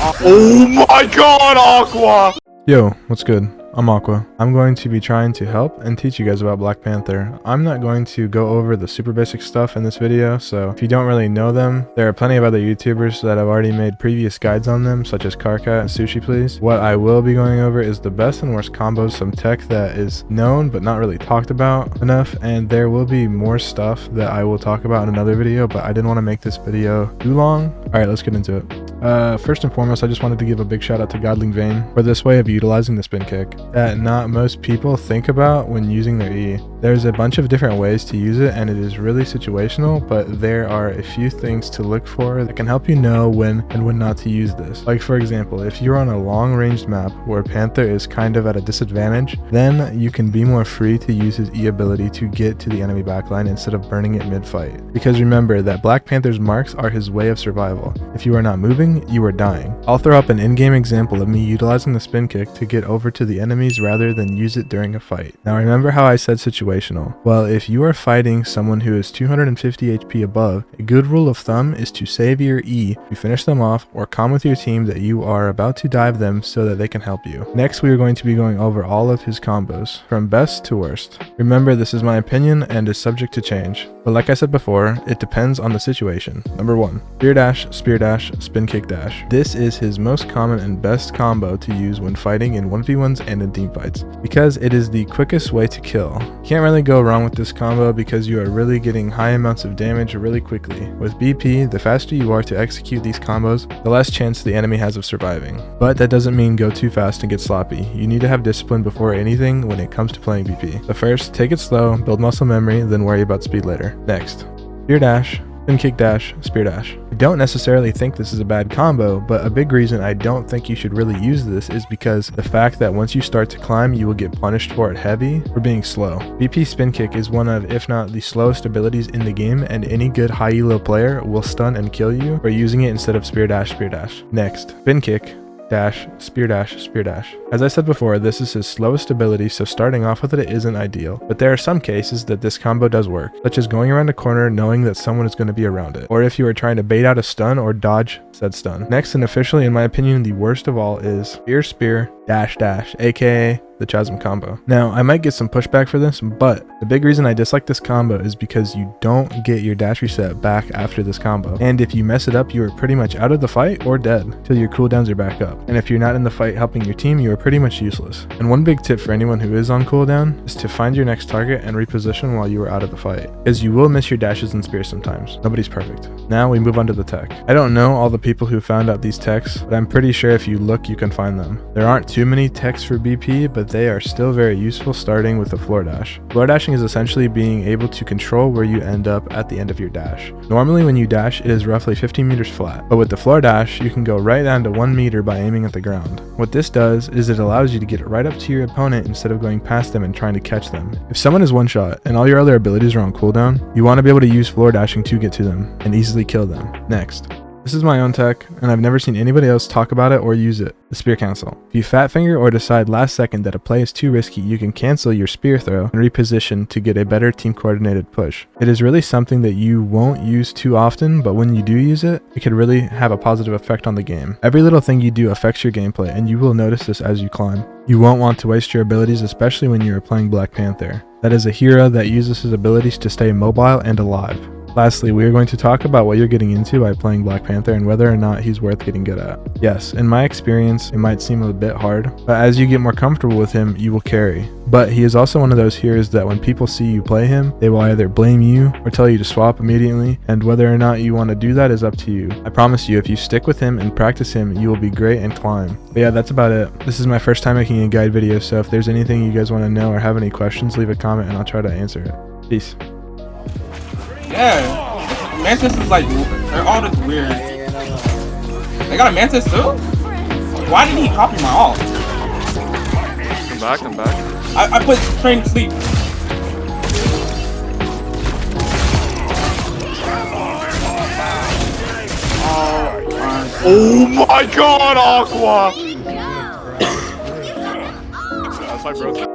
Oh my god, Aqua! Yo, what's good? I'm Aqua. I'm going to be trying to help and teach you guys about Black Panther. I'm not going to go over the super basic stuff in this video, so if you don't really know them, there are plenty of other YouTubers that have already made previous guides on them, such as Karkat and Sushi Please. What I will be going over is the best and worst combos, some tech that is known but not really talked about enough, and there will be more stuff that I will talk about in another video, but I didn't want to make this video too long. Alright, let's get into it. First and foremost, I just wanted to give a big shout out to Godling Vane for this way of utilizing the spin kick that not most people think about when using their E. There's a bunch of different ways to use it and it is really situational, but there are a few things to look for that can help you know when and when not to use this. Like for example, if you're on a long ranged map where Panther is kind of at a disadvantage, then you can be more free to use his E ability to get to the enemy backline instead of burning it mid-fight. Because remember that Black Panther's marks are his way of survival. If you are not moving, you are dying. I'll throw up an in-game example of me utilizing the spin kick to get over to the enemies rather than use it during a fight. Now remember how I said situational? Well, if you are fighting someone who is 250 HP above, a good rule of thumb is to save your E to finish them off or calm with your team that you are about to dive them so that they can help you. Next, we are going to be going over all of his combos, from best to worst. Remember, this is my opinion and is subject to change, but like I said before, it depends on the situation. Number 1, spear dash, spin kick dash. This is his most common and best combo to use when fighting in 1v1s and in team fights, because it is the quickest way to kill. Can't really go wrong with this combo because you are really getting high amounts of damage really quickly. With BP, the faster you are to execute these combos, the less chance the enemy has of surviving. But that doesn't mean go too fast and get sloppy. You need to have discipline before anything when it comes to playing BP. So first, take it slow, build muscle memory, then worry about speed later. Next, spear dash, spin kick dash, spear dash. I don't necessarily think this is a bad combo, but a big reason I don't think you should really use this is because the fact that once you start to climb, you will get punished for it heavy for being slow. BP spin kick is one of, if not the slowest abilities in the game, and any good high elo player will stun and kill you for using it instead of spear dash, spear dash. Next, spin kick, dash, spear dash, spear dash. As I said before, this is his slowest ability, so starting off with it isn't ideal, but there are some cases that this combo does work, such as going around a corner knowing that someone is going to be around it, or if you are trying to bait out a stun or dodge said stun. Next, and officially in my opinion the worst of all, is spear dash dash, aka the Chasm combo. Now, I might get some pushback for this, but the big reason I dislike this combo is because you don't get your dash reset back after this combo. And if you mess it up, you are pretty much out of the fight or dead till your cooldowns are back up. And if you're not in the fight helping your team, you are pretty much useless. And one big tip for anyone who is on cooldown is to find your next target and reposition while you are out of the fight, as you will miss your dashes and spears sometimes. Nobody's perfect. Now we move on to the tech. I don't know all the people who found out these techs, but I'm pretty sure if you look, you can find them. There aren't too many techs for BP, but they are still very useful, starting with the floor dash. Floor dashing is essentially being able to control where you end up at the end of your dash. Normally when you dash, it is roughly 15 meters flat, but with the floor dash, you can go right down to 1 meter by aiming at the ground. What this does is it allows you to get right up to your opponent instead of going past them and trying to catch them. If someone is one shot and all your other abilities are on cooldown, you want to be able to use floor dashing to get to them and easily kill them. Next, this is my own tech, and I've never seen anybody else talk about it or use it. The spear cancel. If you fat finger or decide last second that a play is too risky, you can cancel your spear throw and reposition to get a better team coordinated push. It is really something that you won't use too often, but when you do use it, it can really have a positive effect on the game. Every little thing you do affects your gameplay, and you will notice this as you climb. You won't want to waste your abilities, especially when you are playing Black Panther. That is a hero that uses his abilities to stay mobile and alive. Lastly, we are going to talk about what you're getting into by playing Black Panther and whether or not he's worth getting good at. Yes, in my experience, it might seem a bit hard, but as you get more comfortable with him, you will carry. But he is also one of those heroes that when people see you play him, they will either blame you or tell you to swap immediately, and whether or not you want to do that is up to you. I promise you, if you stick with him and practice him, you will be great and climb. But yeah, that's about it. This is my first time making a guide video, so if there's anything you guys want to know or have any questions, leave a comment and I'll try to answer it. Peace. Yeah, Mantis is like, they're all just weird. They got a Mantis too? Why did he copy my ult? I'm back. I put Train to sleep. Oh my god, Aqua! That's my bro.